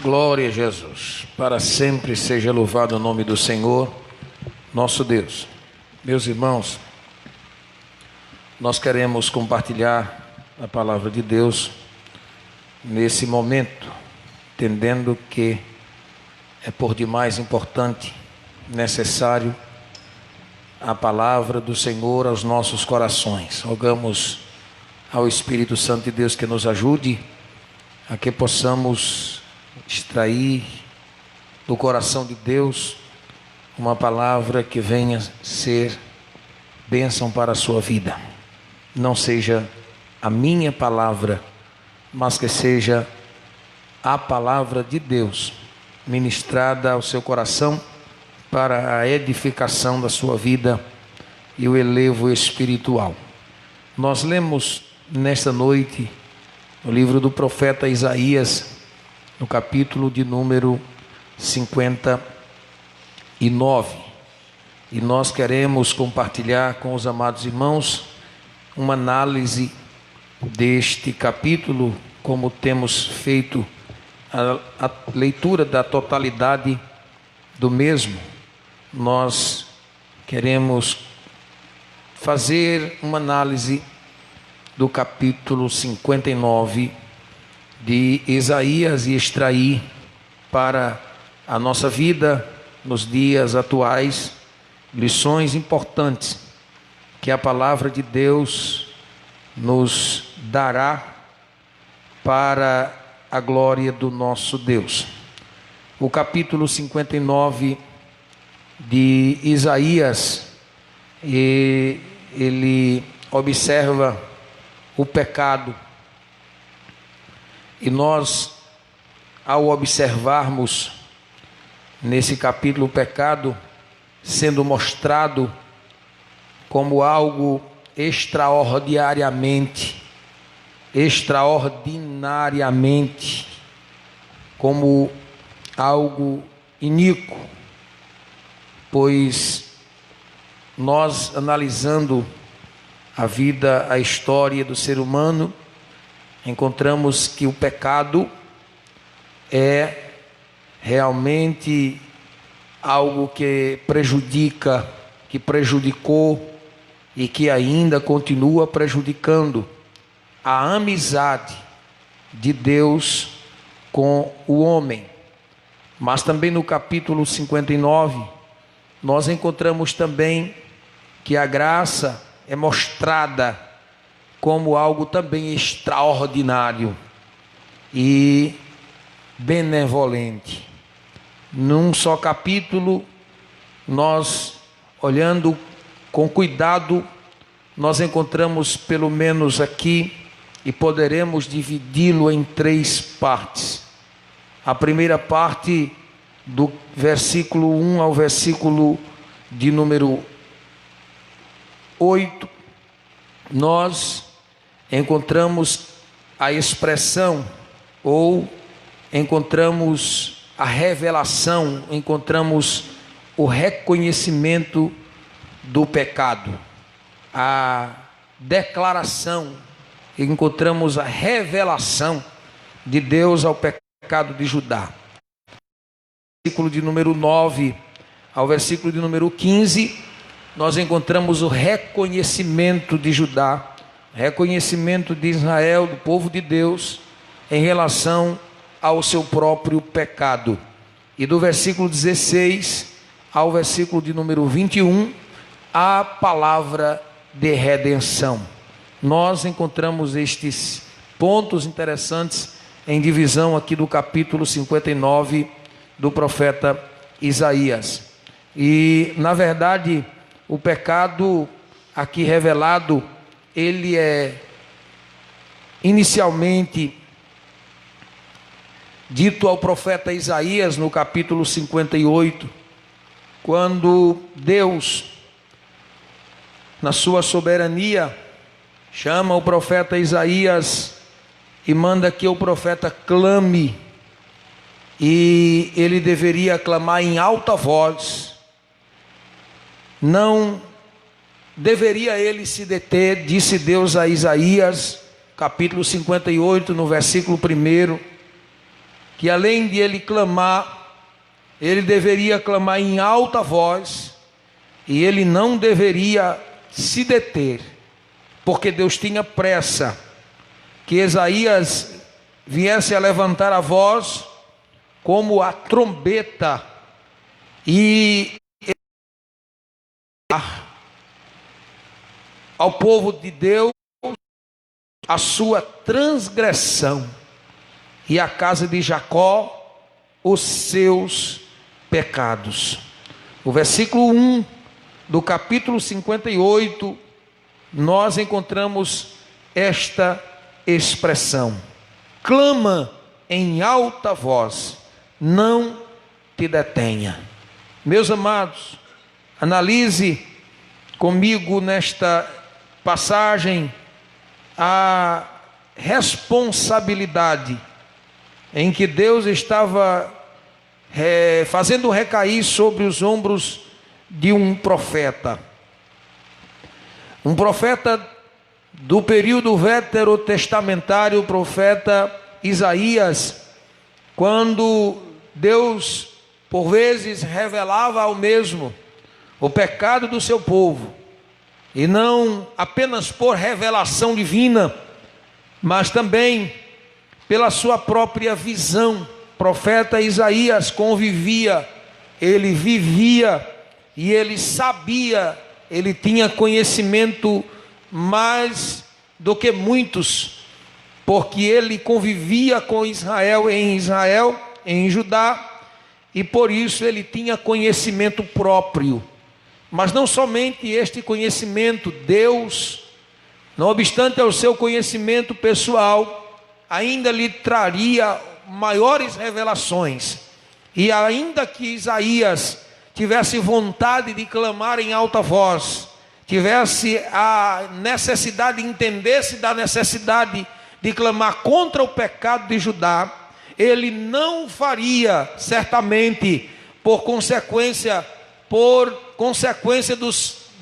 Glória a Jesus. Para sempre seja louvado o nome do Senhor, nosso Deus. Meus irmãos, nós queremos compartilhar a palavra de Deus nesse momento, entendendo que é por demais importante, necessário a palavra do Senhor aos nossos corações. Rogamos ao Espírito Santo de Deus que nos ajude a que possamos extrair do coração de Deus uma palavra que venha ser bênção para a sua vida. Não seja a minha palavra, mas que seja a palavra de Deus ministrada ao seu coração para a edificação da sua vida e o elevo espiritual. Nós lemos nesta noite o livro do profeta Isaías, no capítulo de número 59. E nós queremos compartilhar com os amados irmãos uma análise deste capítulo, como temos feito a leitura da totalidade do mesmo. Nós queremos fazer uma análise do capítulo 59 de Isaías e extrair para a nossa vida nos dias atuais lições importantes que a palavra de Deus nos dará para a glória do nosso Deus. O capítulo 59 de Isaías, ele observa o pecado. E nós, ao observarmos nesse capítulo o pecado sendo mostrado como algo extraordinariamente, como algo iníquo, pois nós, analisando a vida, a história do ser humano, encontramos que o pecado é realmente algo que prejudica, que prejudicou e que ainda continua prejudicando a amizade de Deus com o homem. Mas também no capítulo 59, nós encontramos também que a graça é mostrada como algo também extraordinário e benevolente. Num só capítulo, nós, olhando com cuidado, nós encontramos pelo menos aqui, e poderemos dividi-lo em 3 partes. A primeira parte, do versículo 1 ao versículo de número 8, nós encontramos a expressão, ou encontramos a revelação, encontramos o reconhecimento do pecado, a declaração, encontramos a revelação de Deus ao pecado de Judá. Versículo de número 9 ao versículo de número 15, nós encontramos o reconhecimento de Judá, reconhecimento de Israel, do povo de Deus, em relação ao seu próprio pecado. E do versículo 16 ao versículo de número 21, a palavra de redenção. Nós encontramos estes pontos interessantes em divisão aqui do capítulo 59 do profeta Isaías. E, na verdade, o pecado aqui revelado, ele é inicialmente dito ao profeta Isaías no capítulo 58, quando Deus, na sua soberania, chama o profeta Isaías e manda que o profeta clame, e ele deveria clamar em alta voz. Não deveria ele se deter, disse Deus a Isaías, capítulo 58, no versículo 1, que além de ele clamar, ele deveria clamar em alta voz, e ele não deveria se deter, porque Deus tinha pressa que Isaías viesse a levantar a voz como a trombeta e ao povo de Deus a sua transgressão e a casa de Jacó os seus pecados. O versículo 1 do capítulo 58, nós encontramos esta expressão: clama em alta voz, não te detenha. Meus amados, analise comigo nesta passagem a responsabilidade em que Deus estava fazendo recair sobre os ombros de um profeta do período veterotestamentário, o profeta Isaías, quando Deus por vezes revelava ao mesmo o pecado do seu povo, e não apenas por revelação divina, mas também pela sua própria visão. O profeta Isaías convivia, ele vivia e ele sabia, ele tinha conhecimento mais do que muitos, porque ele convivia com Israel, em Judá, e por isso ele tinha conhecimento próprio. Mas não somente este conhecimento, Deus, não obstante ao seu conhecimento pessoal, ainda lhe traria maiores revelações. E ainda que Isaías tivesse vontade de clamar em alta voz, tivesse a necessidade, entendesse da necessidade de clamar contra o pecado de Judá, ele não faria, certamente, por consequência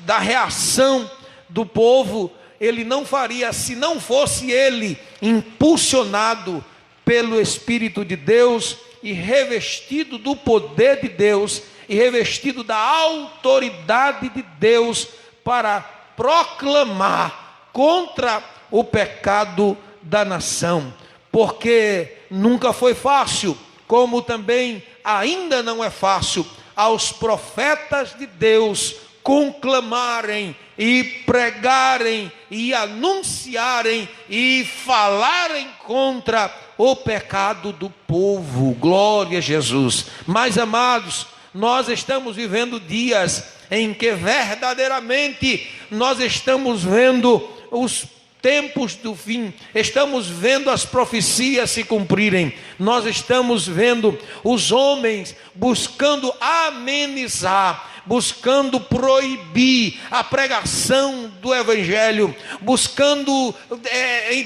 da reação do povo, ele não faria, se não fosse ele impulsionado pelo Espírito de Deus e revestido do poder de Deus e revestido da autoridade de Deus para proclamar contra o pecado da nação. Porque nunca foi fácil, como também ainda não é fácil aos profetas de Deus conclamarem e pregarem e anunciarem e falarem contra o pecado do povo. Glória a Jesus. Mas, amados, nós estamos vivendo dias em que verdadeiramente nós estamos vendo os tempos do fim, estamos vendo as profecias se cumprirem, nós estamos vendo os homens buscando amenizar, buscando proibir a pregação do Evangelho, buscando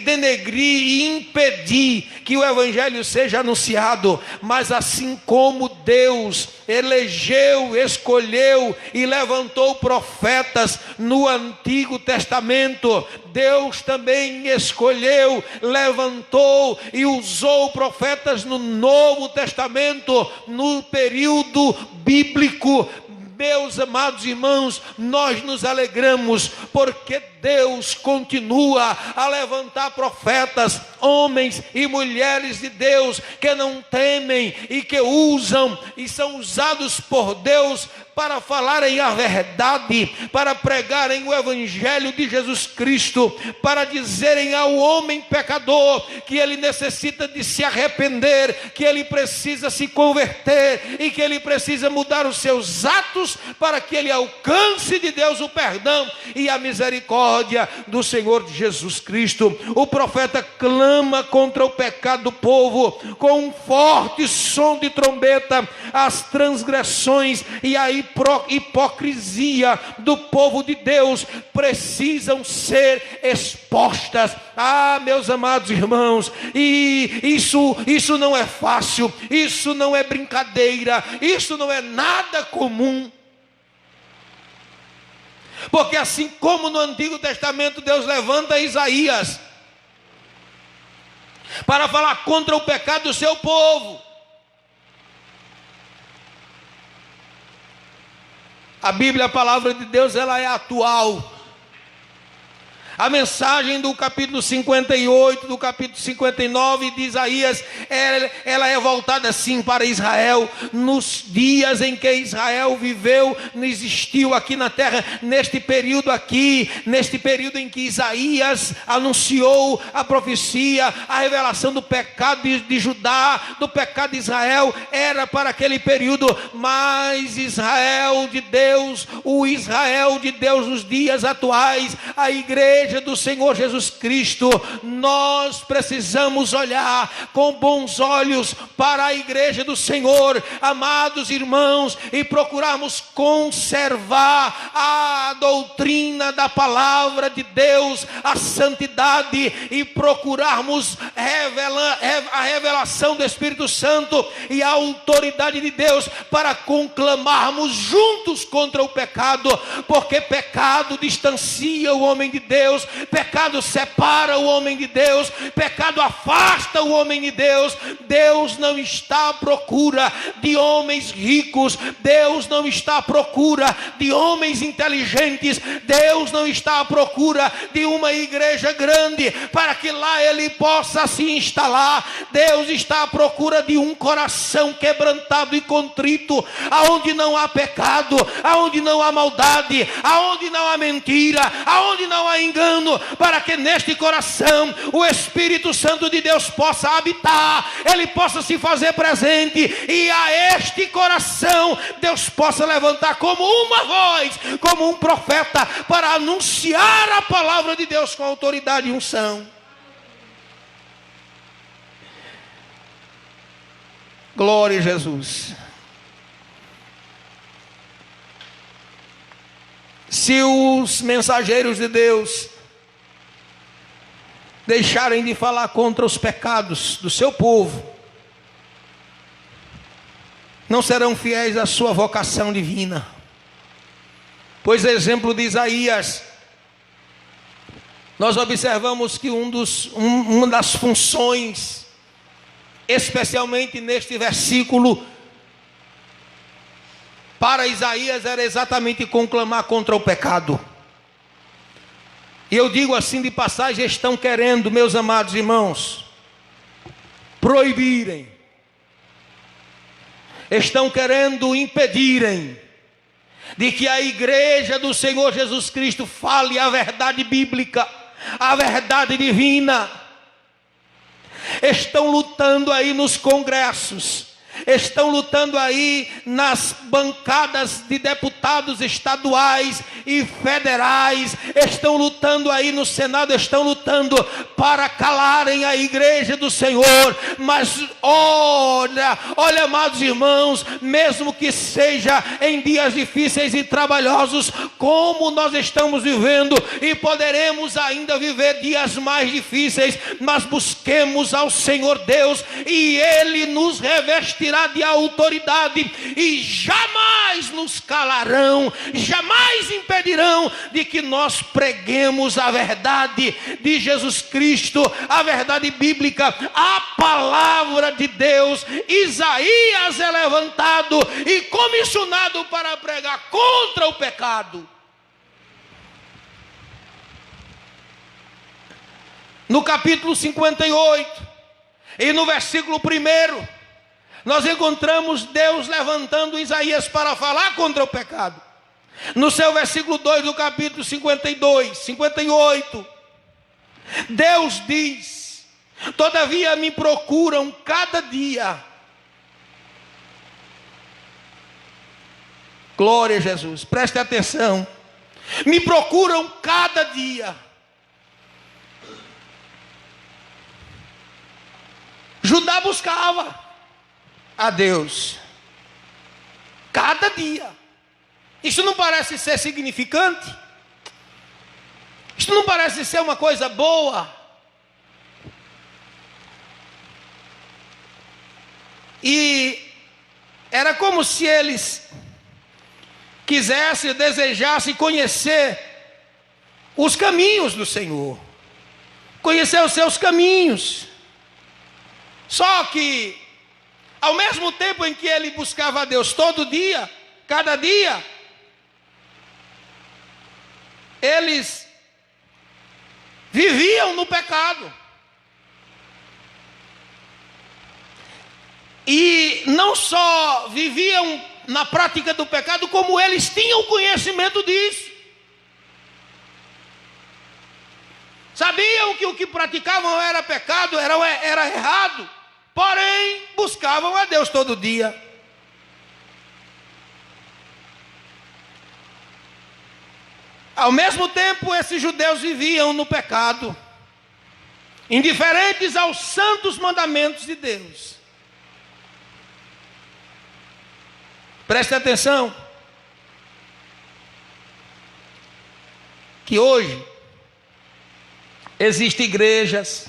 denegrir e impedir que o Evangelho seja anunciado. Mas assim como Deus elegeu, escolheu e levantou profetas no Antigo Testamento, Deus também escolheu, levantou e usou profetas no Novo Testamento, no período bíblico. Meus amados irmãos, nós nos alegramos porque Deus continua a levantar profetas, homens e mulheres de Deus que não temem e que usam e são usados por Deus para falarem a verdade, para pregarem o Evangelho de Jesus Cristo, para dizerem ao homem pecador que ele necessita de se arrepender, que ele precisa se converter e que ele precisa mudar os seus atos para que ele alcance de Deus o perdão e a misericórdia do Senhor Jesus Cristo. O profeta clama contra o pecado do povo com um forte som de trombeta, as transgressões e a hipocrisia do povo de Deus precisam ser expostas. Meus amados irmãos, e isso não é fácil, isso não é brincadeira, isso não é nada comum. Porque assim como no Antigo Testamento Deus levanta Isaías, para falar contra o pecado do seu povo. A Bíblia, a palavra de Deus, ela é atual. A mensagem do capítulo 58, do capítulo 59 de Isaías, ela é voltada sim para Israel, nos dias em que Israel viveu, não existiu aqui na terra, neste período em que Isaías anunciou a profecia, a revelação do pecado de Judá, do pecado de Israel, era para aquele período, mas Israel de Deus, o Israel de Deus nos dias atuais, a igreja do Senhor Jesus Cristo, nós precisamos olhar com bons olhos para a igreja do Senhor, amados irmãos, e procurarmos conservar a doutrina da palavra de Deus, a santidade, e procurarmos a revelação do Espírito Santo e a autoridade de Deus para conclamarmos juntos contra o pecado, porque pecado distancia o homem de Deus, pecado separa o homem de Deus, pecado afasta o homem de Deus. Deus não está à procura de homens ricos, Deus não está à procura de homens inteligentes, Deus não está à procura de uma igreja grande para que lá ele possa se instalar. Deus está à procura de um coração quebrantado e contrito, aonde não há pecado, aonde não há maldade, aonde não há mentira, aonde não há engano, para que neste coração o Espírito Santo de Deus possa habitar, ele possa se fazer presente, e a este coração Deus possa levantar como uma voz, como um profeta, para anunciar a palavra de Deus com autoridade e unção. Glória a Jesus. Se os mensageiros de Deus deixarem de falar contra os pecados do seu povo, não serão fiéis à sua vocação divina. Pois exemplo de Isaías, nós observamos que uma das funções, especialmente neste versículo, para Isaías era exatamente conclamar contra o pecado. E eu digo assim de passagem, estão querendo, meus amados irmãos, proibirem, estão querendo impedirem de que a igreja do Senhor Jesus Cristo fale a verdade bíblica, a verdade divina. Estão lutando aí nos congressos, estão lutando aí nas bancadas de deputados estaduais e federais, estão lutando aí no Senado, estão lutando para calarem a igreja do Senhor. Mas olha, amados irmãos, mesmo que seja em dias difíceis e trabalhosos, como nós estamos vivendo, e poderemos ainda viver dias mais difíceis, mas busquemos ao Senhor Deus, e Ele nos revestirá de autoridade, e jamais nos calarão, jamais impedirão de que nós preguemos a verdade de Jesus Cristo, a verdade bíblica, a palavra de Deus. Isaías é levantado e comissionado para pregar contra o pecado. No capítulo 58 e no versículo 1, nós encontramos Deus levantando Isaías para falar contra o pecado. No seu versículo 2 do capítulo 58, Deus diz: todavia me procuram cada dia. Glória a Jesus, preste atenção. Me procuram cada dia. Judá buscava a Deus cada dia. Isso não parece ser significante? Isso não parece ser uma coisa boa? E era como se eles quisessem, desejassem conhecer os caminhos do Senhor, conhecer os seus caminhos. Só que, ao mesmo tempo em que ele buscava a Deus todo dia, cada dia, eles viviam no pecado. E não só viviam na prática do pecado, como eles tinham conhecimento disso. Sabiam que o que praticavam era pecado, era errado, porém buscavam a Deus todo dia. Ao mesmo tempo, esses judeus viviam no pecado, indiferentes aos santos mandamentos de Deus. Preste atenção, que hoje existem igrejas,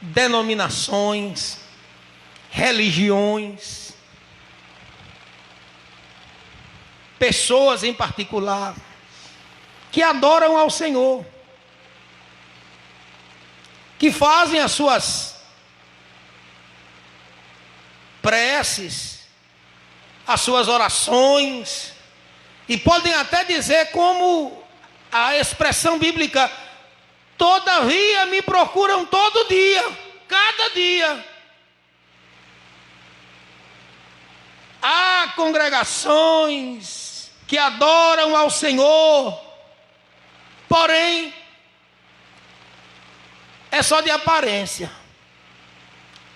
denominações, religiões, pessoas em particular, que adoram ao Senhor, que fazem as suas preces, as suas orações, e podem até dizer como a expressão bíblica: todavia me procuram todo dia, cada dia. Há congregações que adoram ao Senhor, porém, é só de aparência,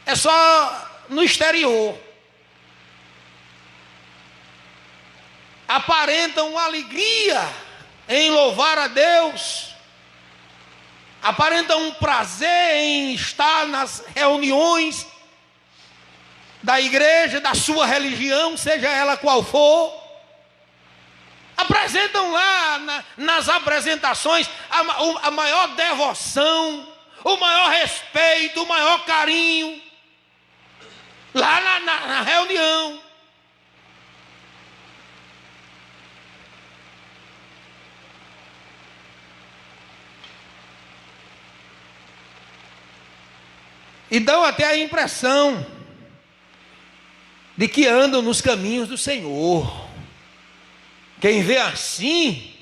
é só no exterior. Aparentam alegria em louvar a Deus, aparentam um prazer em estar nas reuniões da igreja, da sua religião, seja ela qual for. Apresentam lá nas apresentações a maior devoção, o maior respeito, o maior carinho, lá na reunião. E dão até a impressão de que andam nos caminhos do Senhor. Quem vê assim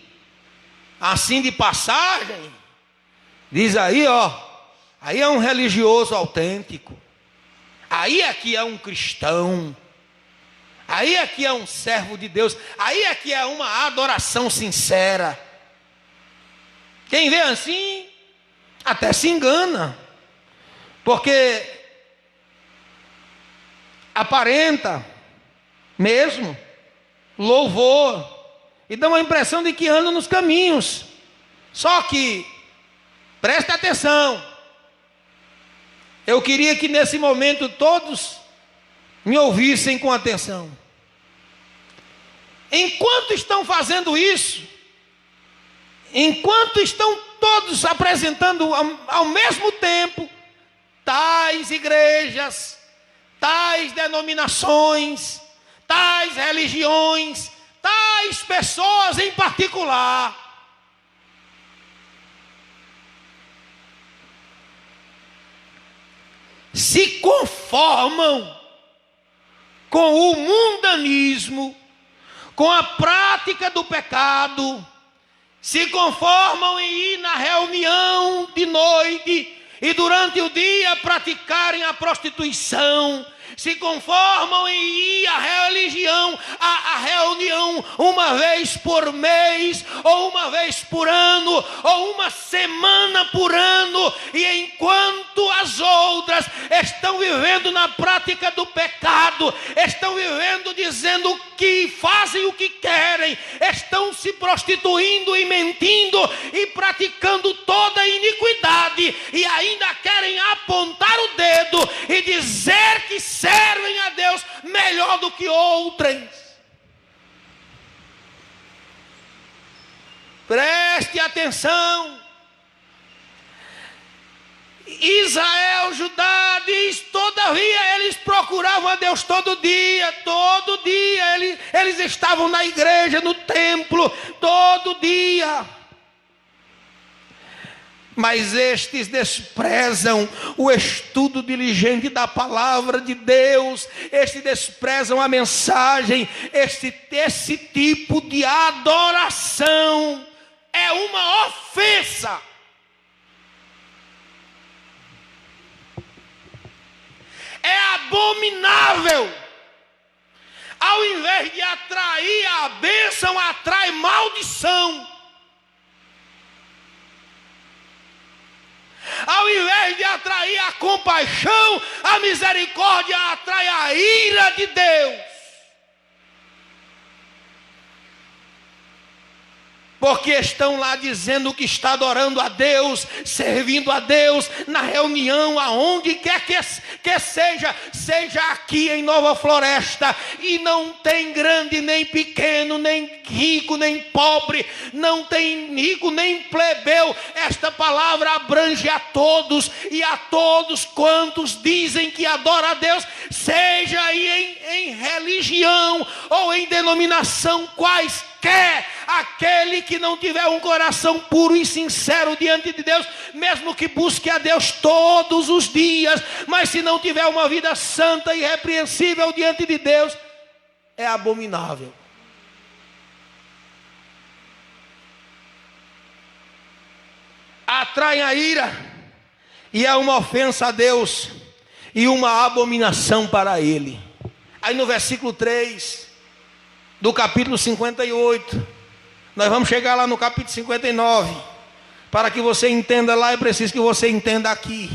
de passagem, diz aí, aí é um religioso autêntico, aí é que é um cristão, aí é que é um servo de Deus, aí é que é uma adoração sincera. Quem vê assim, até se engana, porque aparenta mesmo louvor, e dá uma impressão de que andam nos caminhos. Só que, preste atenção, eu queria que nesse momento todos me ouvissem com atenção. Enquanto estão fazendo isso, enquanto estão todos apresentando ao mesmo tempo tais igrejas, tais denominações, tais religiões, tais pessoas em particular, se conformam com o mundanismo, com a prática do pecado, se conformam em ir na reunião de noite e durante o dia praticarem a prostituição, se conformam em ir à religião, à reunião uma vez por mês, ou uma vez por ano, ou uma semana por ano, e enquanto as outras estão vivendo na prática do pecado, estão vivendo dizendo que fazem o que querem, estão se prostituindo e mentindo e praticando toda a iniquidade, e ainda querem apontar o dedo e dizer que servem a Deus melhor do que outras. Preste atenção. Israel, Judá diz: todavia eles procuravam a Deus todo dia, eles estavam na igreja, no templo, todo dia. Mas estes desprezam o estudo diligente da palavra de Deus, estes desprezam a mensagem. Esse tipo de adoração é uma ofensa. É abominável. Ao invés de atrair a bênção, atrai maldição. Ao invés de atrair a compaixão, a misericórdia atrai a ira de Deus. Porque estão lá dizendo que está adorando a Deus, servindo a Deus, na reunião, aonde quer que seja, seja aqui em Nova Floresta, e não tem grande nem pequeno, nem rico nem pobre, não tem rico nem plebeu. Esta palavra abrange a todos, e a todos quantos dizem que adoram a Deus, seja aí em religião ou em denominação quaisquer. Aquele que não tiver um coração puro e sincero diante de Deus, mesmo que busque a Deus todos os dias, mas se não tiver uma vida santa e irrepreensível diante de Deus, é abominável. Atrai a ira, e é uma ofensa a Deus e uma abominação para Ele. Aí no versículo 3 do capítulo 58, nós vamos chegar lá no capítulo 59, para que você entenda lá, é preciso que você entenda aqui,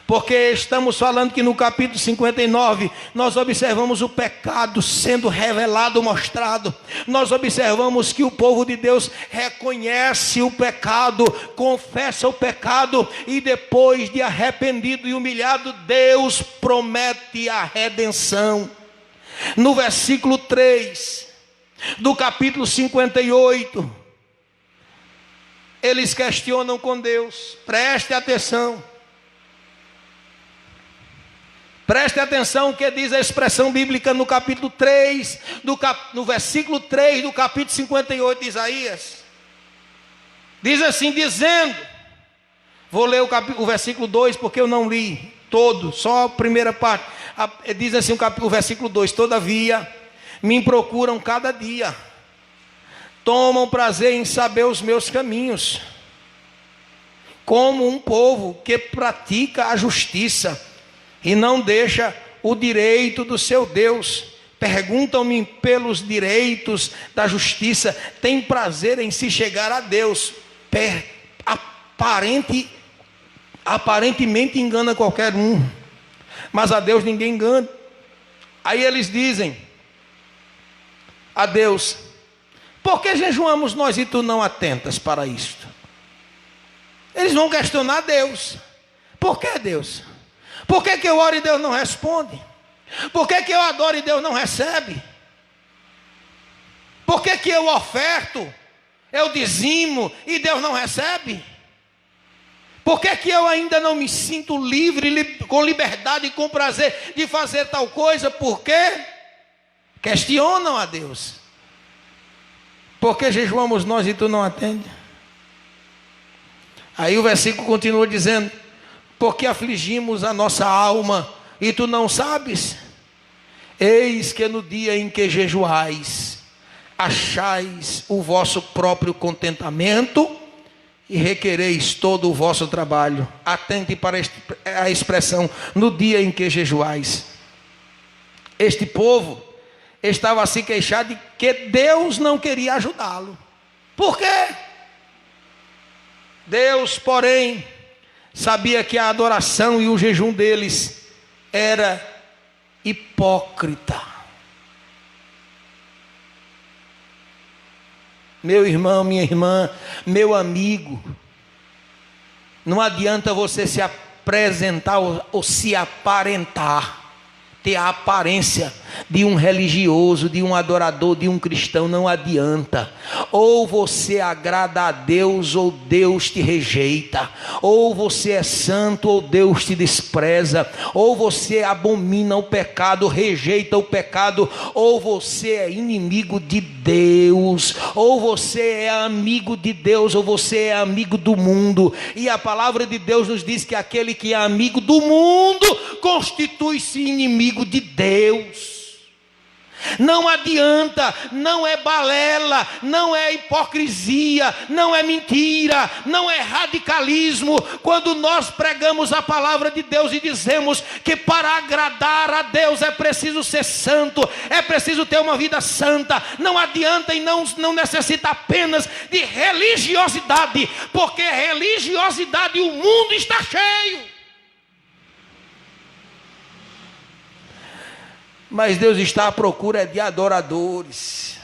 porque estamos falando que no capítulo 59, nós observamos o pecado sendo revelado, mostrado. Nós observamos que o povo de Deus reconhece o pecado, confessa o pecado, e depois de arrependido e humilhado, Deus promete a redenção. No versículo 3 do capítulo 58, eles questionam com Deus. Preste atenção. Preste atenção o que diz a expressão bíblica no capítulo 3, no versículo 3 do capítulo 58 de Isaías. Diz assim, dizendo, vou ler o versículo 2 porque eu não li todo, só a primeira parte. Diz assim o versículo 2: todavia me procuram cada dia, tomam prazer em saber os meus caminhos, como um povo que pratica a justiça e não deixa o direito do seu Deus. Perguntam-me pelos direitos da justiça, tem prazer em se chegar a Deus. Aparentemente engana qualquer um, mas a Deus ninguém engana. Aí eles dizem a Deus: por que jejuamos nós e tu não atentas para isto? Eles vão questionar Deus. Por que Deus? Por que eu oro e Deus não responde? Por que eu adoro e Deus não recebe? Por que eu oferto, eu dizimo e Deus não recebe? Por que eu ainda não me sinto livre, com liberdade e com prazer de fazer tal coisa? Por quê? Questionam a Deus. Por que jejuamos nós e tu não atende? Aí o versículo continua dizendo: porque afligimos a nossa alma e tu não sabes? Eis que no dia em que jejuais, achais o vosso próprio contentamento e requereis todo o vosso trabalho. Atente para a expressão, no dia em que jejuais. Este povo estava a se queixar de que Deus não queria ajudá-lo. Por quê? Deus, porém, sabia que a adoração e o jejum deles era hipócrita. Meu irmão, minha irmã, meu amigo, não adianta você se apresentar ou se aparentar, ter a aparência de um religioso, de um adorador, de um cristão, não adianta. Ou você agrada a Deus, ou Deus te rejeita. Ou você é santo, ou Deus te despreza. Ou você abomina o pecado, rejeita o pecado. Ou você é inimigo de Deus. Ou você é amigo de Deus, ou você é amigo do mundo. E a palavra de Deus nos diz que aquele que é amigo do mundo constitui-se inimigo de Deus. Não adianta, não é balela, não é hipocrisia, não é mentira, não é radicalismo, quando nós pregamos a palavra de Deus e dizemos que para agradar a Deus é preciso ser santo, é preciso ter uma vida santa. Não adianta e não necessita apenas de religiosidade, porque religiosidade o mundo está cheio. Mas Deus está à procura de adoradores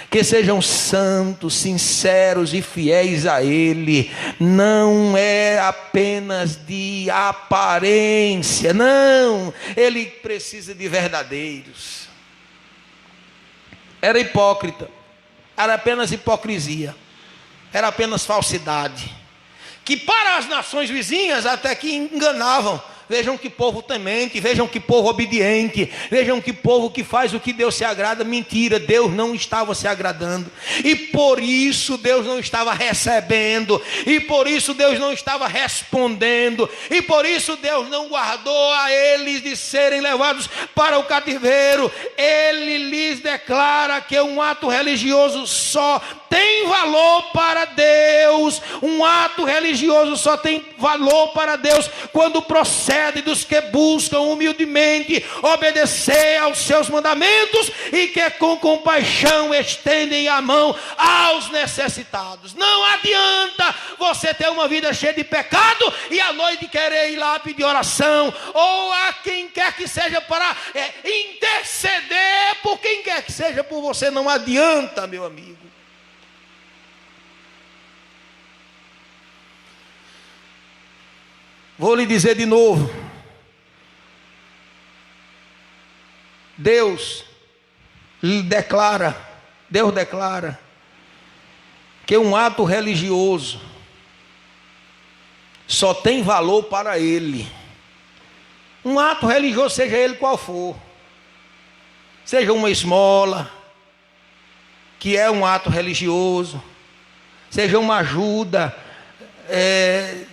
que sejam santos, sinceros e fiéis a Ele. Não é apenas de aparência, não. Ele precisa de verdadeiros. Era hipócrita, era apenas hipocrisia, era apenas falsidade, que para as nações vizinhas até que enganavam. Vejam que povo temente, vejam que povo obediente, vejam que povo que faz o que Deus se agrada. Mentira, Deus não estava se agradando, e por isso Deus não estava recebendo, e por isso Deus não estava respondendo, e por isso Deus não guardou a eles de serem levados para o cativeiro. Ele lhes declara que um ato religioso só tem valor para Deus. Um ato religioso só tem valor para Deus quando procede dos que buscam humildemente obedecer aos seus mandamentos e que com compaixão estendem a mão aos necessitados. Não adianta você ter uma vida cheia de pecado e à noite querer ir lá pedir oração, ou a quem quer que seja para interceder por quem quer que seja por você. Não adianta, meu amigo. Vou lhe dizer de novo. Deus declara que um ato religioso só tem valor para Ele. Um ato religioso, seja ele qual for, seja uma esmola, que é um ato religioso, seja uma ajuda,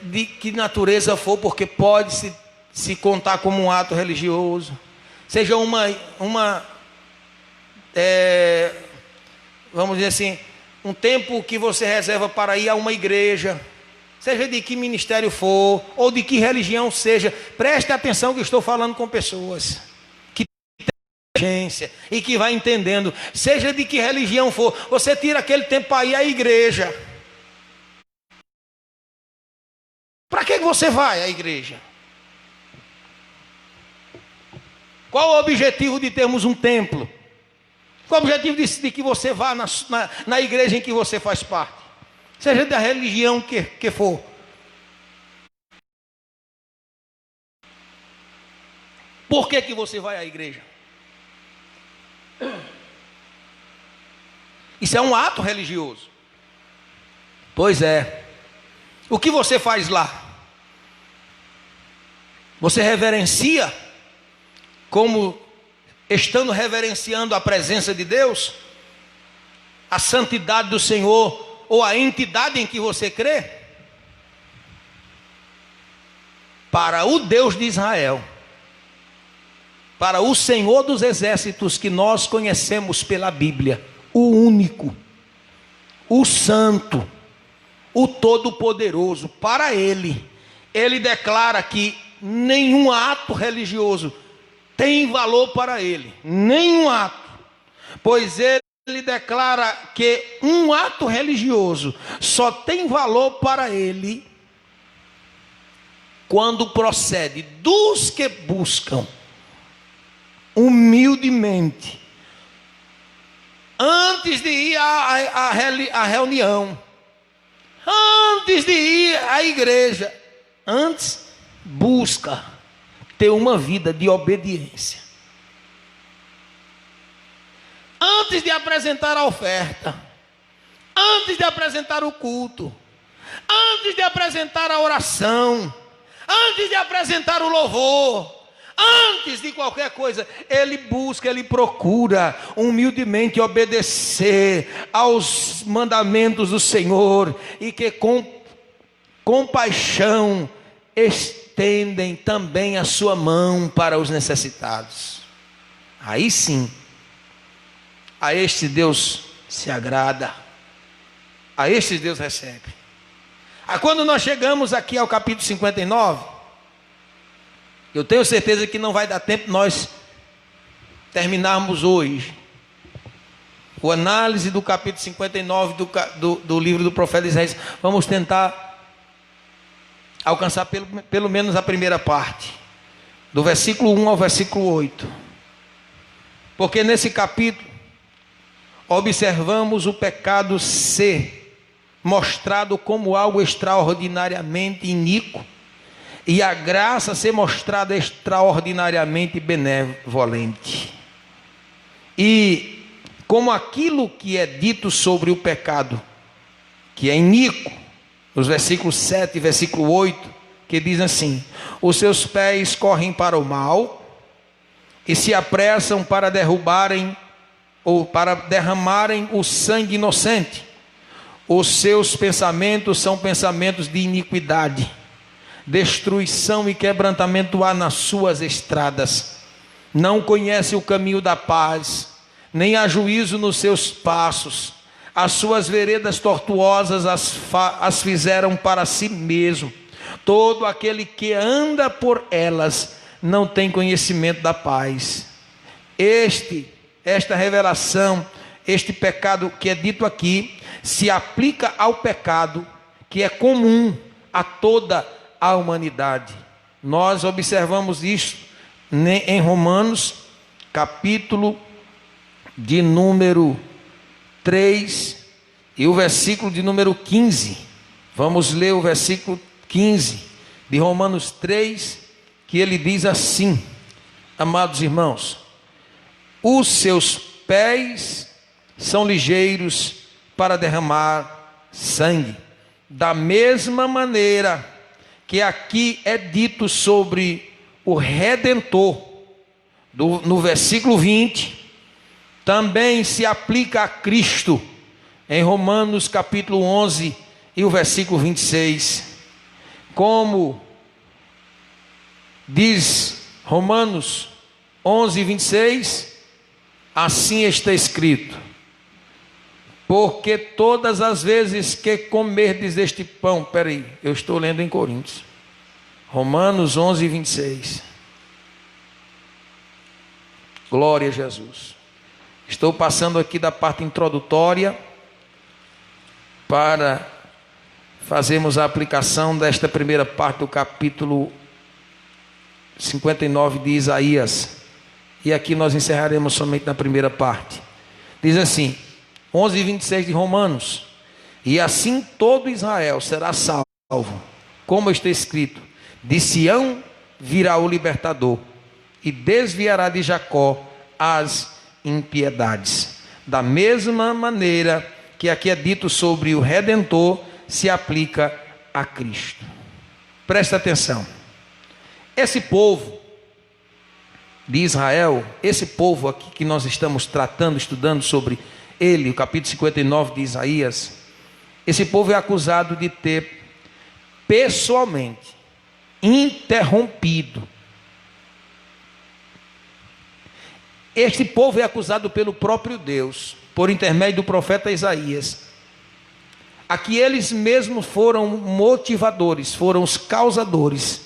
de que natureza for, porque pode se contar como um ato religioso, seja vamos dizer assim, um tempo que você reserva para ir a uma igreja, seja de que ministério for, ou de que religião seja. Preste atenção que eu estou falando com pessoas que têm inteligência e que vai entendendo. Seja de que religião for, você tira aquele tempo para ir à igreja. Para que você vai à igreja? Qual o objetivo de termos um templo? Qual o objetivo de que você vá na igreja em que você faz parte? Seja da religião que for. Por que você vai à igreja? Isso é um ato religioso. Pois é. O que você faz lá? Você reverencia como estando reverenciando a presença de Deus, a santidade do Senhor, ou a entidade em que você crê? Para o Deus de Israel, para o Senhor dos exércitos que nós conhecemos pela Bíblia, o único, o santo, o todo-poderoso, para Ele declara que nenhum ato religioso tem valor para Ele, nenhum ato, pois Ele declara que um ato religioso só tem valor para Ele quando procede dos que buscam humildemente, antes de ir à reunião, antes de ir à igreja, antes busca ter uma vida de obediência. antes de apresentar a oferta, antes de apresentar o culto, antes de apresentar a oração, antes de apresentar o louvor, antes de qualquer coisa, ele busca, ele procura humildemente obedecer aos mandamentos do Senhor, e que com compaixão estendem também a sua mão para os necessitados. Aí sim, a este Deus se agrada, a este Deus recebe. Quando nós chegamos aqui ao capítulo 59, eu tenho certeza que não vai dar tempo nós terminarmos hoje a análise do capítulo 59 do livro do profeta Isaías. Vamos tentar alcançar pelo menos a primeira parte, do versículo 1 ao versículo 8, porque nesse capítulo observamos o pecado ser mostrado como algo extraordinariamente iníquo, e a graça ser mostrada extraordinariamente benevolente. E como aquilo que é dito sobre o pecado, que é iníquo, nos versículos 7 e versículo 8, que diz assim: os seus pés correm para o mal, e se apressam para derrubarem ou para derramarem o sangue inocente. Os seus pensamentos são pensamentos de iniquidade. Destruição e quebrantamento há nas suas estradas. Não conhece o caminho da paz, nem há juízo nos seus passos. As suas veredas tortuosas as fizeram para si mesmo. Todo aquele que anda por elas não tem conhecimento da paz. Esta revelação, este pecado que é dito aqui, se aplica ao pecado que é comum a toda a humanidade. Nós observamos isso em Romanos, capítulo de número 3 e o versículo de número 15. Vamos ler o versículo 15 de Romanos 3, que ele diz assim: amados irmãos, os seus pés são ligeiros para derramar sangue, da mesma maneira que aqui é dito sobre o Redentor, no versículo 20, também se aplica a Cristo, em Romanos capítulo 11 e o versículo 26, como diz Romanos 11, 26, assim está escrito: porque todas as vezes que comerdes este pão, eu estou lendo em Coríntios, Romanos 11, 26, glória a Jesus. Estou passando aqui da parte introdutória para fazermos a aplicação desta primeira parte do capítulo 59 de Isaías, e aqui nós encerraremos somente na primeira parte. Diz assim, 11 e 26 de Romanos: e assim todo Israel será salvo, como está escrito: de Sião virá o libertador, e desviará de Jacó as impiedades. Da mesma maneira que aqui é dito sobre o Redentor, se aplica a Cristo. Presta atenção. Esse povo de Israel, esse povo aqui que nós estamos tratando, estudando sobre ele, o capítulo 59 de Isaías, esse povo é acusado de ter pessoalmente interrompido. Este povo é acusado pelo próprio Deus, por intermédio do profeta Isaías. Aqui eles mesmos foram motivadores, foram os causadores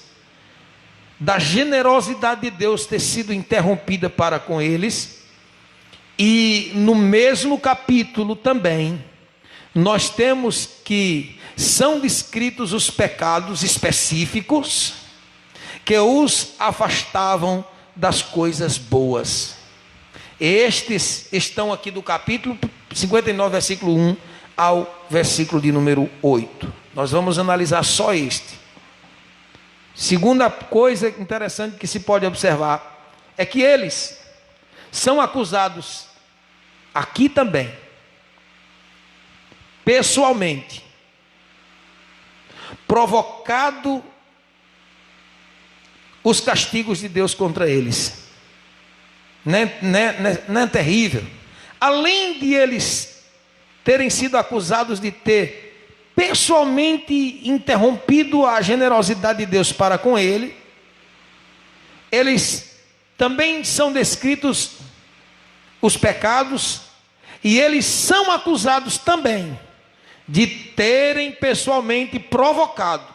da generosidade de Deus ter sido interrompida para com eles. E no mesmo capítulo também, nós temos que são descritos os pecados específicos que os afastavam das coisas boas. Estes estão aqui do capítulo 59, versículo 1 ao versículo de número 8. Nós vamos analisar só este. Segunda coisa interessante que se pode observar é que eles são acusados aqui também, pessoalmente, provocado os castigos de Deus contra eles. Não é terrível? Além de eles terem sido acusados de ter pessoalmente interrompido a generosidade de Deus para com ele, eles também são descritos os pecados, e eles são acusados também de terem pessoalmente provocado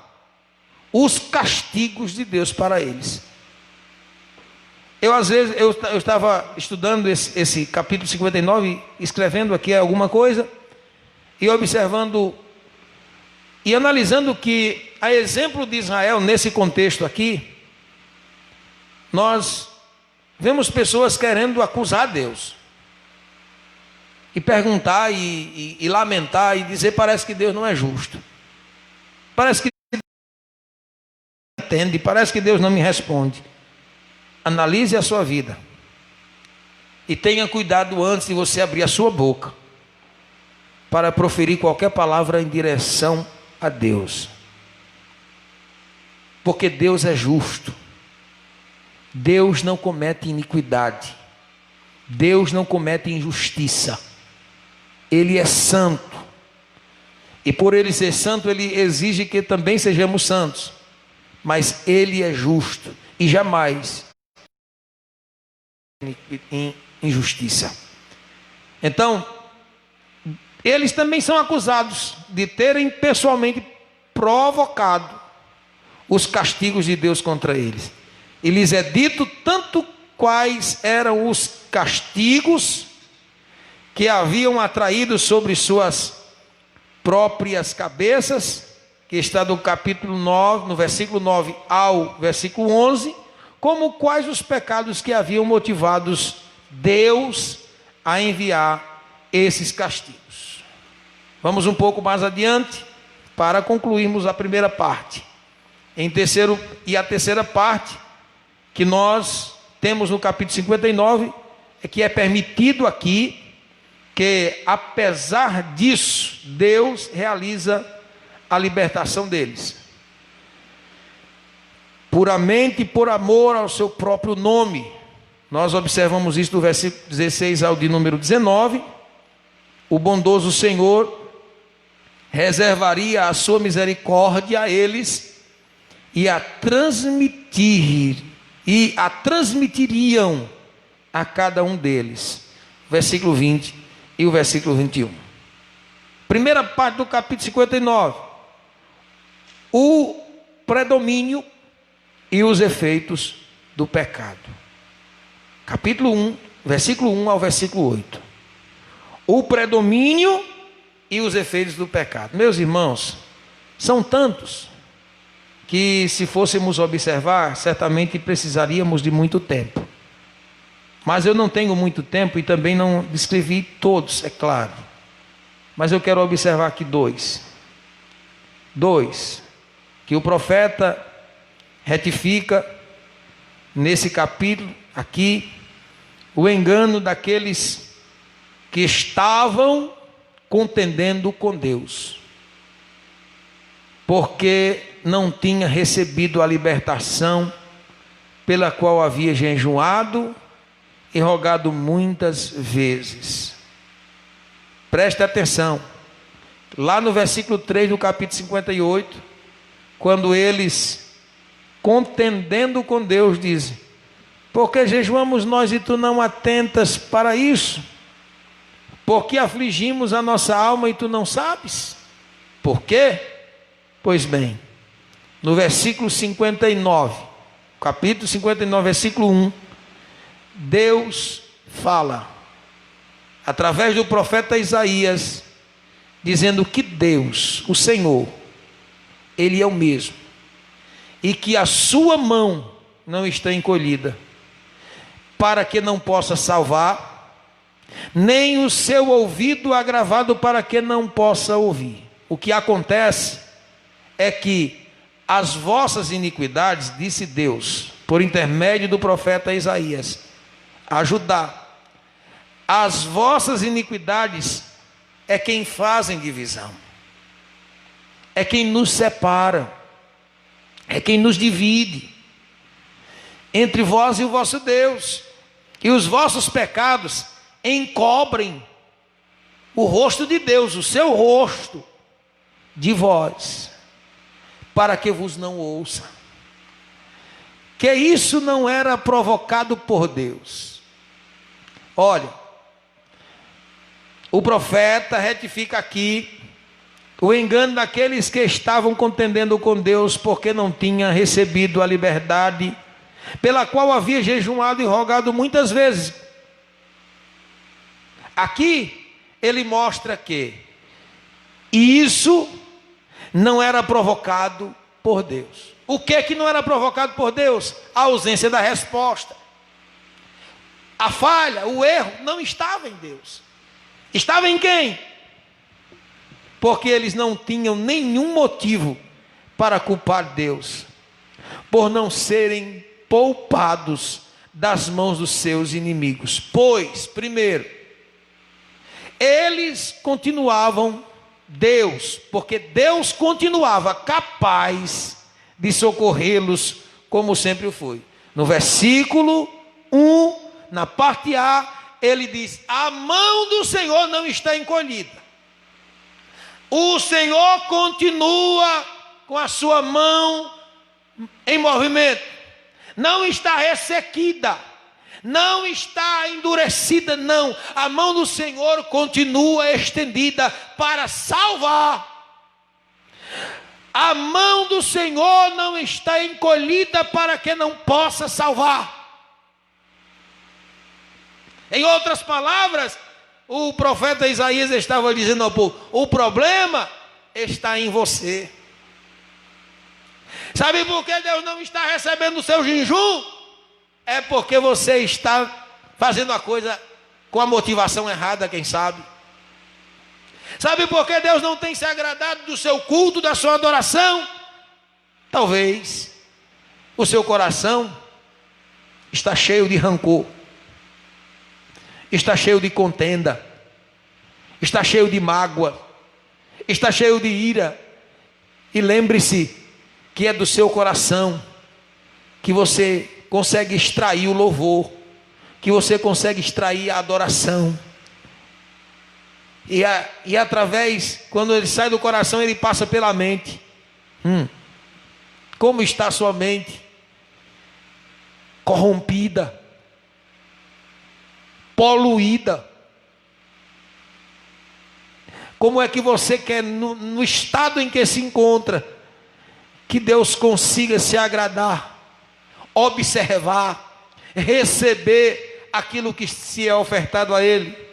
os castigos de Deus para eles. Às vezes, eu estava estudando esse capítulo 59, escrevendo aqui alguma coisa, e observando e analisando que, a exemplo de Israel, nesse contexto aqui, nós vemos pessoas querendo acusar Deus, e perguntar, e lamentar, e dizer: parece que Deus não é justo, parece que Deus não atende, parece que Deus não me responde. Analise a sua vida, e tenha cuidado antes de você abrir a sua boca, para proferir qualquer palavra em direção a Deus, porque Deus é justo, Deus não comete iniquidade, Deus não comete injustiça, Ele é santo, e por Ele ser santo, Ele exige que também sejamos santos, mas Ele é justo, e jamais em injustiça. Então, eles também são acusados de terem pessoalmente provocado os castigos de Deus contra eles. E lhes é dito tanto quais eram os castigos que haviam atraído sobre suas próprias cabeças, que está do capítulo 9, no versículo 9 ao versículo 11, como quais os pecados que haviam motivados Deus a enviar esses castigos. Vamos um pouco mais adiante, para concluirmos a primeira parte. A terceira parte, que nós temos no capítulo 59, é que é permitido aqui, que apesar disso, Deus realiza a libertação deles, puramente por amor ao seu próprio nome. Nós observamos isso do versículo 16 ao de número 19. O bondoso Senhor reservaria a sua misericórdia a eles, e a transmitiriam a cada um deles. Versículo 20 e o versículo 21. Primeira parte do capítulo 59. O predomínio e os efeitos do pecado. Capítulo 1, versículo 1 ao versículo 8. O predomínio e os efeitos do pecado. Meus irmãos, são tantos que, se fôssemos observar, certamente precisaríamos de muito tempo. Mas eu não tenho muito tempo, e também não descrevi todos, é claro. Mas eu quero observar aqui dois, que o profeta retifica nesse capítulo aqui, o engano daqueles que estavam contendendo com Deus, porque não tinha recebido a libertação pela qual havia jejuado e rogado muitas vezes. Preste atenção, lá no versículo 3 do capítulo 58, quando eles, contendendo com Deus, dizem: porque jejuamos nós e tu não atentas para isso? Porque afligimos a nossa alma e tu não sabes? Por quê? Pois bem, no versículo 59, capítulo 59, versículo 1, Deus fala, através do profeta Isaías, dizendo que Deus, o Senhor, Ele é o mesmo, e que a sua mão não está encolhida, para que não possa salvar, nem o seu ouvido agravado para que não possa ouvir. O que acontece é que as vossas iniquidades, disse Deus, por intermédio do profeta Isaías, a Judá, As vossas iniquidades é quem fazem divisão, é quem nos separa, é quem nos divide entre vós e o vosso Deus, e os vossos pecados encobrem o rosto de Deus, o seu rosto de vós, para que vos não ouça. Que isso não era provocado por Deus. Olha, o profeta retifica aqui o engano daqueles que estavam contendendo com Deus, porque não tinham recebido a liberdade, pela qual havia jejuado e rogado muitas vezes. Aqui ele mostra que isso não era provocado por Deus. O que não era provocado por Deus? A ausência da resposta. A falha, o erro não estava em Deus. Estava em quem? Porque eles não tinham nenhum motivo para culpar Deus, por não serem poupados das mãos dos seus inimigos. Pois, primeiro, eles continuavam porque Deus continuava capaz de socorrê-los, como sempre foi. No versículo 1, na parte A, ele diz: a mão do Senhor não está encolhida. O Senhor continua com a sua mão em movimento, não está ressequida, não está endurecida, não. A mão do Senhor continua estendida para salvar. A mão do Senhor não está encolhida para que não possa salvar. Em outras palavras, o profeta Isaías estava dizendo ao povo: o problema está em você. Sabe por que Deus não está recebendo o seu jejum? É porque você está fazendo a coisa com a motivação errada, quem sabe. Sabe por que Deus não tem se agradado do seu culto, da sua adoração? Talvez o seu coração está cheio de rancor, está cheio de contenda, está cheio de mágoa, está cheio de ira. E lembre-se que é do seu coração que você consegue extrair o louvor, que você consegue extrair a adoração. E através, quando ele sai do coração, ele passa pela mente. Como está a sua mente? Corrompida, poluída. Como é que você quer, no estado em que se encontra, que Deus consiga se agradar, observar, receber aquilo que se é ofertado a Ele?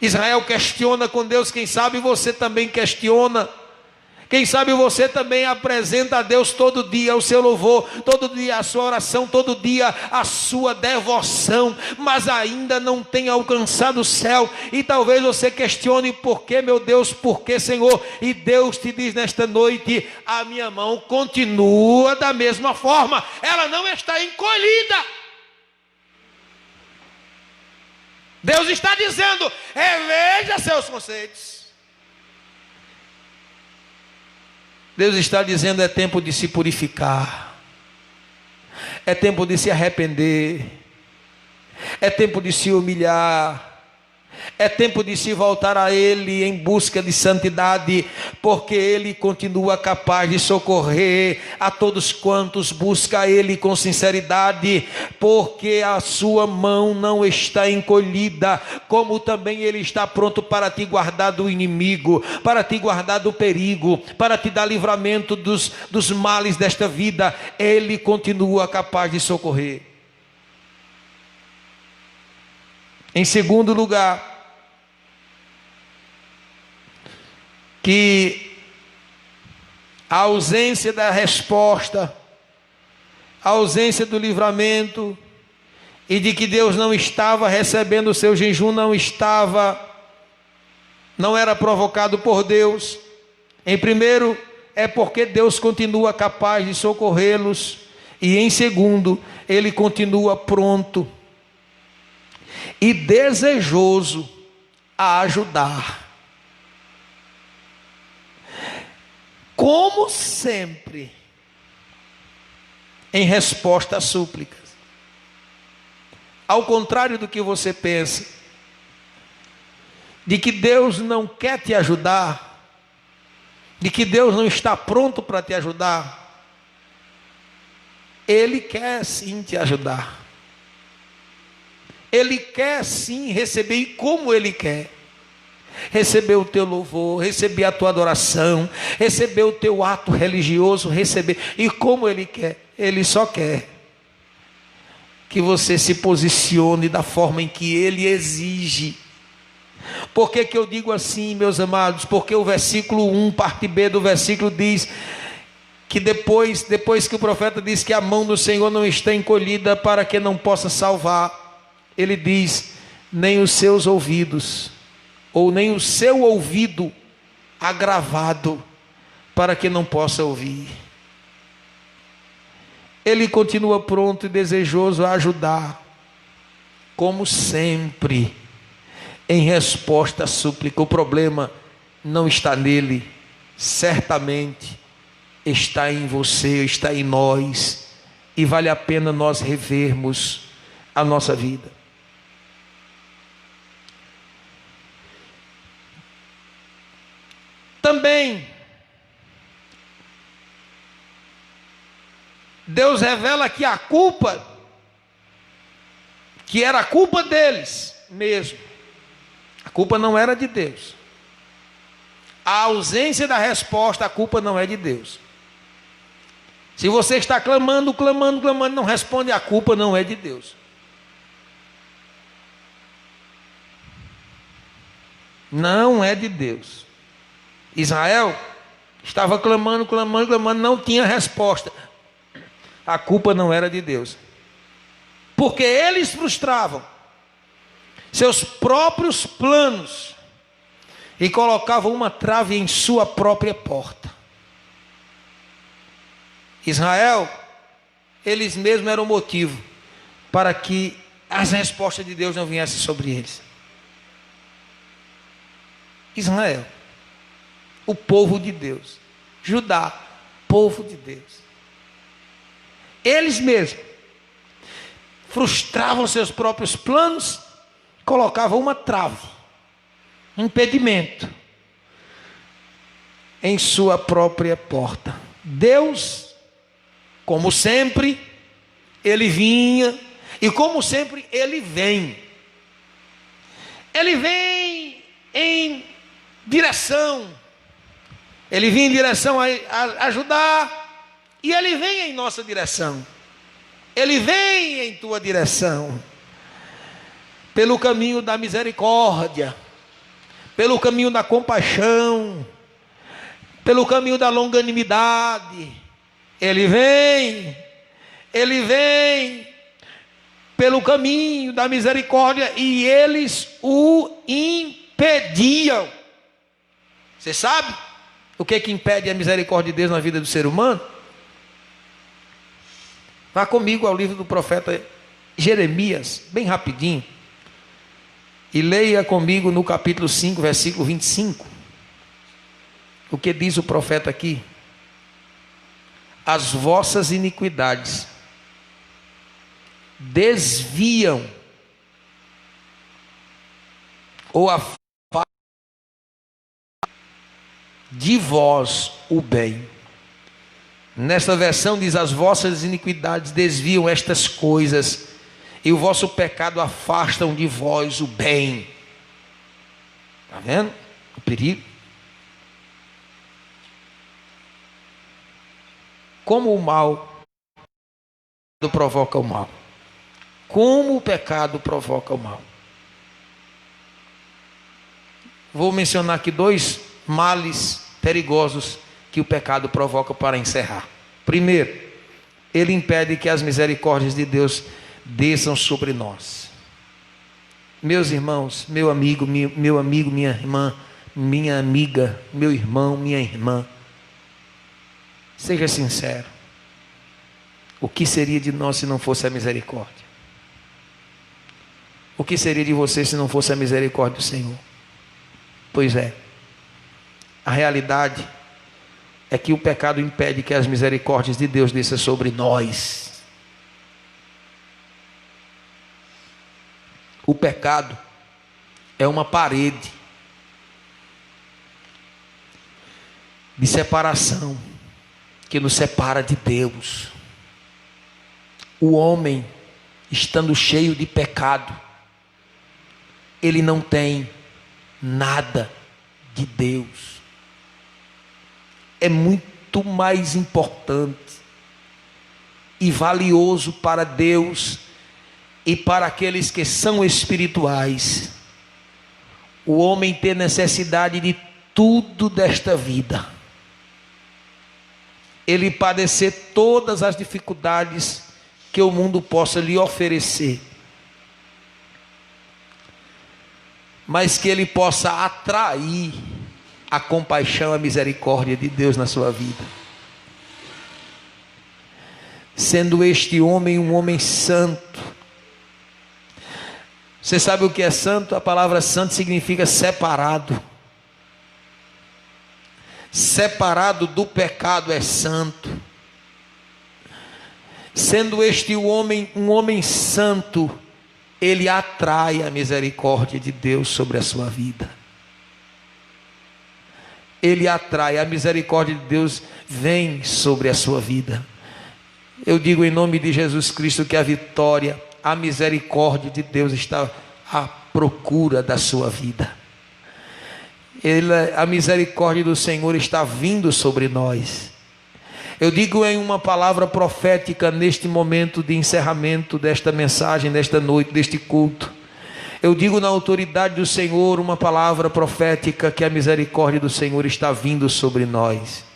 Israel questiona com Deus, quem sabe você também questiona. Quem sabe você também apresenta a Deus todo dia o seu louvor, todo dia a sua oração, todo dia a sua devoção, mas ainda não tem alcançado o céu. E talvez você questione: por que, meu Deus, por que, Senhor? E Deus te diz nesta noite: a minha mão continua da mesma forma, ela não está encolhida. Deus está dizendo: reveja seus conceitos. Deus está dizendo: é tempo de se purificar, é tempo de se arrepender, é tempo de se humilhar, é tempo de se voltar a Ele em busca de santidade, porque Ele continua capaz de socorrer a todos quantos buscam Ele com sinceridade, porque a sua mão não está encolhida, como também Ele está pronto para te guardar do inimigo, para te guardar do perigo, para te dar livramento dos males desta vida. Ele continua capaz de socorrer. Em segundo lugar, que a ausência da resposta, a ausência do livramento, e de que Deus não estava recebendo o seu jejum, não era provocado por Deus. Em primeiro, é porque Deus continua capaz de socorrê-los, e em segundo, Ele continua pronto e desejoso a ajudar. Como sempre, em resposta às súplicas. Ao contrário do que você pensa, de que Deus não quer te ajudar, de que Deus não está pronto para te ajudar, Ele quer sim te ajudar. Ele quer sim receber, e como Ele quer. Receber o teu louvor, receber a tua adoração, receber o teu ato religioso, receber. E como Ele quer? Ele só quer que você se posicione da forma em que Ele exige. Por que eu digo assim, meus amados? Porque o versículo 1, parte B do versículo diz que depois que o profeta diz que a mão do Senhor não está encolhida para que não possa salvar, ele diz, nem os seus ouvidos, ou nem o seu ouvido agravado, para que não possa ouvir. Ele continua pronto e desejoso a ajudar, como sempre, em resposta à súplica. O problema não está nele, certamente está em você, está em nós, e vale a pena nós revermos a nossa vida. Também, Deus revela que a culpa, que era a culpa deles mesmo, a culpa não era de Deus. A ausência da resposta, a culpa não é de Deus. Se você está clamando, não responde, a culpa não é de Deus. Não é de Deus. Israel estava clamando, não tinha resposta. A culpa não era de Deus. Porque eles frustravam seus próprios planos e colocavam uma trave em sua própria porta. Israel, eles mesmos eram o motivo para que as respostas de Deus não viessem sobre eles. Israel, o povo de Deus. Judá, povo de Deus. Eles mesmos frustravam seus próprios planos, colocavam uma trave, um impedimento em sua própria porta. Deus, como sempre, Ele vinha, e como sempre, Ele vem. Ele vem em direção, Ele vem em direção a ajudar, e Ele vem em nossa direção. Ele vem em tua direção, pelo caminho da misericórdia, pelo caminho da compaixão, pelo caminho da longanimidade. Ele vem pelo caminho da misericórdia, e eles o impediam. Você sabe o que impede a misericórdia de Deus na vida do ser humano? Vá comigo ao livro do profeta Jeremias, bem rapidinho, e leia comigo no capítulo 5, versículo 25. O que diz o profeta aqui? As vossas iniquidades desviam ou afastam de vós o bem. Nesta versão diz: as vossas iniquidades desviam estas coisas, e o vosso pecado afastam de vós o bem. Está vendo o perigo? Como o mal provoca o mal. Como o pecado provoca o mal. Vou mencionar aqui dois males perigosos que o pecado provoca para encerrar. Primeiro, ele impede que as misericórdias de Deus desçam sobre nós. Meus irmãos, meu amigo, minha irmã, minha amiga, meu irmão, minha irmã, seja sincero. O que seria de nós se não fosse a misericórdia? O que seria de você se não fosse a misericórdia do Senhor? Pois é, a realidade é que o pecado impede que as misericórdias de Deus desçam sobre nós. O pecado é uma parede de separação que nos separa de Deus. O homem, estando cheio de pecado, ele não tem nada de Deus. É muito mais importante e valioso para Deus e para aqueles que são espirituais o homem ter necessidade de tudo desta vida, ele padecer todas as dificuldades que o mundo possa lhe oferecer, mas que ele possa atrair a compaixão, a misericórdia de Deus na sua vida. Sendo este homem um homem santo. Você sabe o que é santo? A palavra santo significa separado. Separado do pecado é santo. Sendo este homem um homem santo, ele atrai a misericórdia de Deus sobre a sua vida. Ele atrai, a misericórdia de Deus vem sobre a sua vida. Eu digo em nome de Jesus Cristo que a vitória, a misericórdia de Deus está à procura da sua vida. A misericórdia do Senhor está vindo sobre nós. Eu digo em uma palavra profética neste momento de encerramento desta mensagem, desta noite, deste culto. Eu digo na autoridade do Senhor uma palavra profética que a misericórdia do Senhor está vindo sobre nós.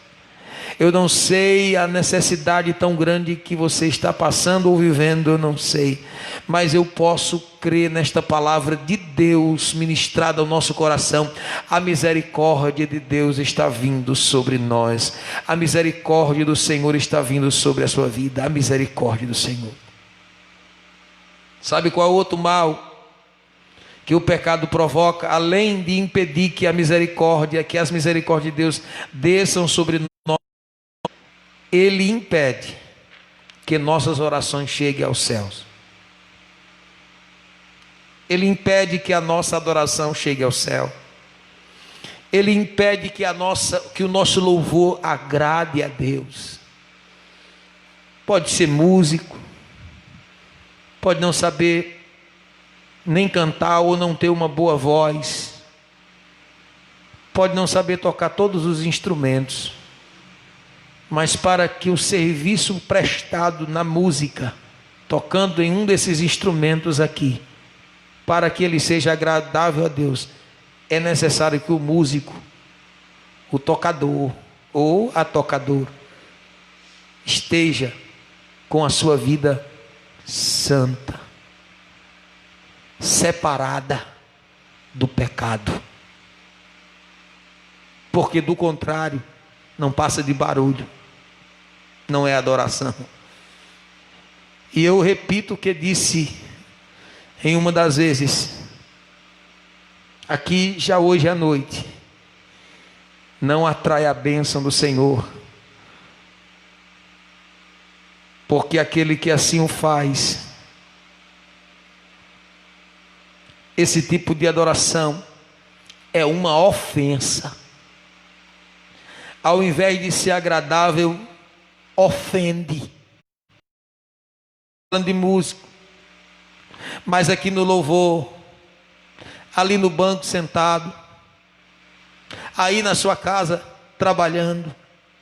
Eu não sei a necessidade tão grande que você está passando ou vivendo, eu não sei. Mas eu posso crer nesta palavra de Deus ministrada ao nosso coração. A misericórdia de Deus está vindo sobre nós. A misericórdia do Senhor está vindo sobre a sua vida. A misericórdia do Senhor. Sabe qual é o outro mal que o pecado provoca? Além de impedir que a misericórdia, que as misericórdias de Deus desçam sobre nós, ele impede que nossas orações cheguem aos céus. Ele impede que a nossa adoração chegue ao céu. Ele impede que o nosso louvor agrade a Deus. Pode ser músico, pode não saber nem cantar ou não ter uma boa voz, pode não saber tocar todos os instrumentos, mas para que o serviço prestado na música, tocando em um desses instrumentos aqui, para que ele seja agradável a Deus, é necessário que o músico, o tocador ou a tocadora, esteja com a sua vida santa, separada do pecado, porque do contrário não passa de barulho, não é adoração. E eu repito o que disse em uma das vezes aqui já hoje à noite: não atrai a bênção do Senhor, porque aquele que assim o faz, esse tipo de adoração é uma ofensa. Ao invés de ser agradável, ofende. Falando de músico, mas aqui no louvor, ali no banco sentado, aí na sua casa trabalhando,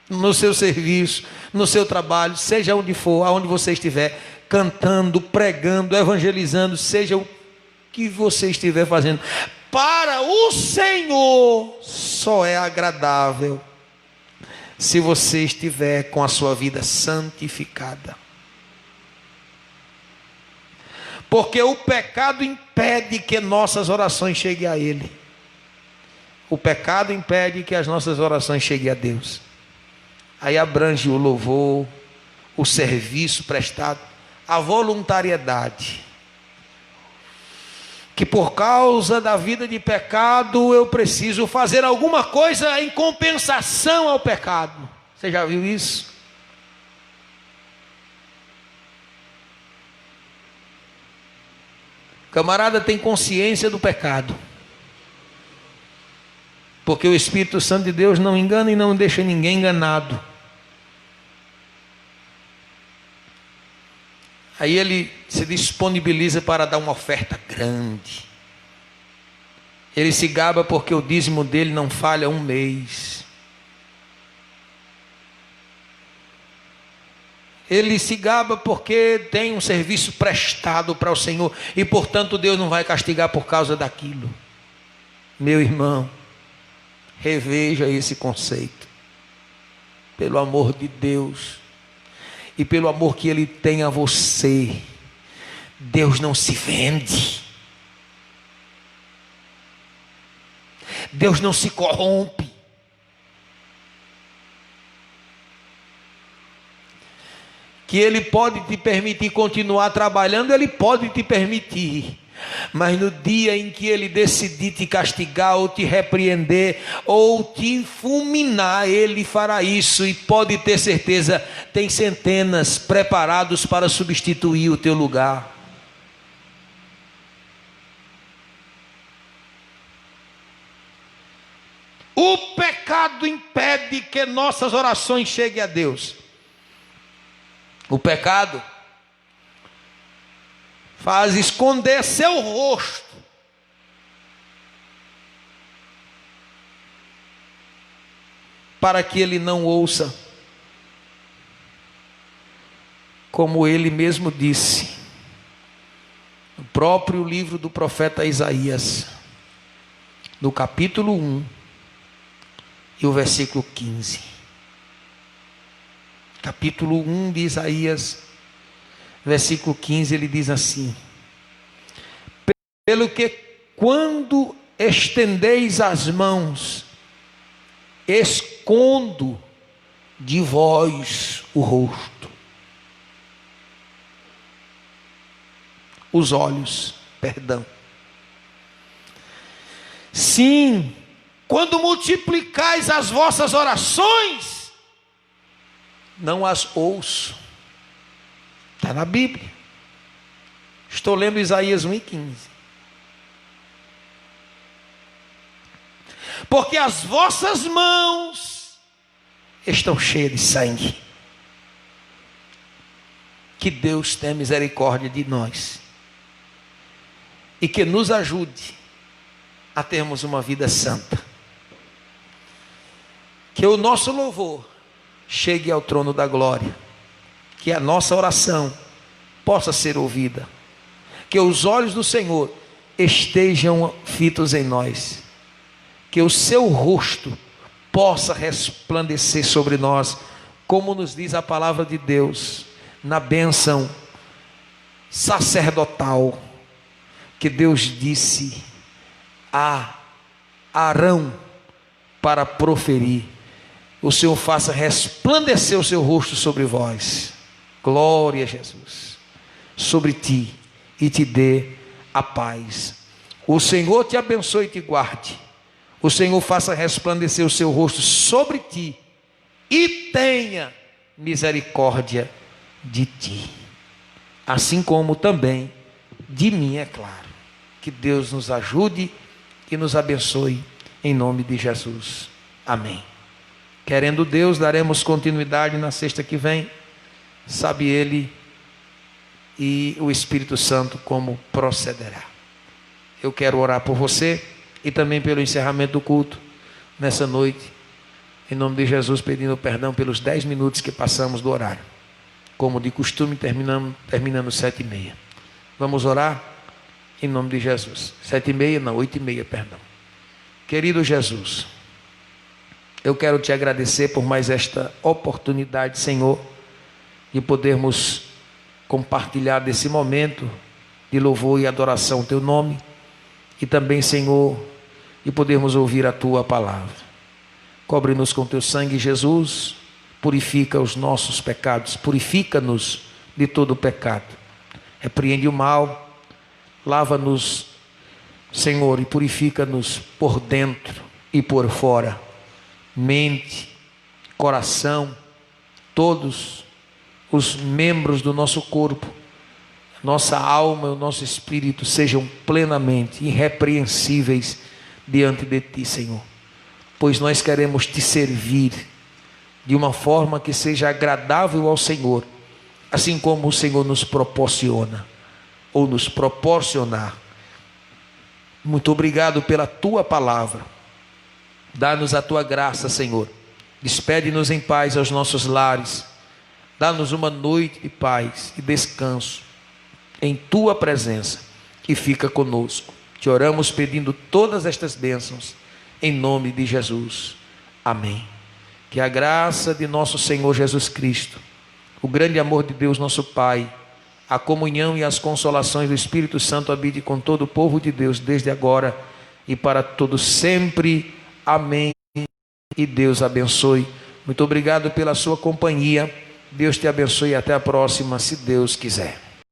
no seu serviço, no seu trabalho, seja onde for, aonde você estiver, cantando, pregando, evangelizando, seja o que você estiver fazendo, para o Senhor só é agradável se você estiver com a sua vida santificada. Porque o pecado impede que nossas orações cheguem a Ele. O pecado impede que as nossas orações cheguem a Deus. Aí abrange o louvor, o serviço prestado, a voluntariedade. que por causa da vida de pecado eu preciso fazer alguma coisa em compensação ao pecado. Você já viu isso? Camarada tem consciência do pecado, porque o Espírito Santo de Deus não engana e não deixa ninguém enganado. Aí ele se disponibiliza para dar uma oferta grande. Ele se gaba porque o dízimo dele não falha um mês. Ele se gaba porque tem um serviço prestado para o Senhor e, portanto, Deus não vai castigar por causa daquilo. Meu irmão, reveja esse conceito. Pelo amor de Deus e pelo amor que Ele tem a você, Deus não se vende. Deus não se corrompe. Que Ele pode te permitir continuar trabalhando, Ele pode te permitir. Mas no dia em que Ele decidir te castigar, ou te repreender, ou te fulminar, Ele fará isso. E pode ter certeza, tem centenas preparados para substituir o teu lugar. O pecado impede que nossas orações cheguem a Deus. O pecado faz esconder seu rosto. Para que ele não ouça. Como ele mesmo disse, no próprio livro do profeta Isaías, no capítulo 1 e o versículo 15. Capítulo 1 de Isaías, versículo 15, ele diz assim: pelo que quando estendeis as mãos, escondo de vós o rosto, os olhos, perdão. Sim, quando multiplicais as vossas orações, não as ouço. Está na Bíblia. Estou lendo Isaías 1:15. Porque as vossas mãos estão cheias de sangue. Que Deus tenha misericórdia de nós. E que nos ajude a termos uma vida santa. Que o nosso louvor chegue ao trono da glória, que a nossa oração possa ser ouvida, que os olhos do Senhor estejam fitos em nós, que o seu rosto possa resplandecer sobre nós, como nos diz a palavra de Deus, na bênção sacerdotal, que Deus disse a Arão para proferir: o Senhor faça resplandecer o seu rosto sobre vós. Glória a Jesus. Sobre ti e te dê a paz. O Senhor te abençoe e te guarde. O Senhor faça resplandecer o seu rosto sobre ti e tenha misericórdia de ti. Assim como também de mim, é claro. Que Deus nos ajude e nos abençoe em nome de Jesus. Amém. Querendo Deus, daremos continuidade na sexta que vem. Sabe Ele e o Espírito Santo como procederá. Eu quero orar por você e também pelo encerramento do culto nessa noite. Em nome de Jesus, pedindo perdão pelos 10 minutos que passamos do horário. Como de costume, terminando 7:30. Vamos orar em nome de Jesus. 7:30, não, 8:30, perdão. Querido Jesus, eu quero te agradecer por mais esta oportunidade, Senhor, de podermos compartilhar desse momento de louvor e adoração ao teu nome, e também, Senhor, de podermos ouvir a tua palavra. Cobre-nos com teu sangue, Jesus, purifica os nossos pecados, purifica-nos de todo o pecado, repreende o mal, lava-nos Senhor, e purifica-nos por dentro e por fora, mente, coração, todos os membros do nosso corpo, nossa alma e o nosso espírito sejam plenamente irrepreensíveis diante de Ti, Senhor, pois nós queremos Te servir de uma forma que seja agradável ao Senhor, assim como o Senhor nos proporciona, ou nos proporcionar. Muito obrigado pela Tua palavra. Dá-nos a Tua graça, Senhor. Despede-nos em paz aos nossos lares. Dá-nos uma noite de paz e descanso em Tua presença, e fica conosco. Te oramos pedindo todas estas bênçãos, em nome de Jesus. Amém. Que a graça de nosso Senhor Jesus Cristo, o grande amor de Deus nosso Pai, a comunhão e as consolações do Espírito Santo habite com todo o povo de Deus, desde agora e para todo sempre. Amém. E Deus abençoe. Muito obrigado pela sua companhia. Deus te abençoe e até a próxima, se Deus quiser.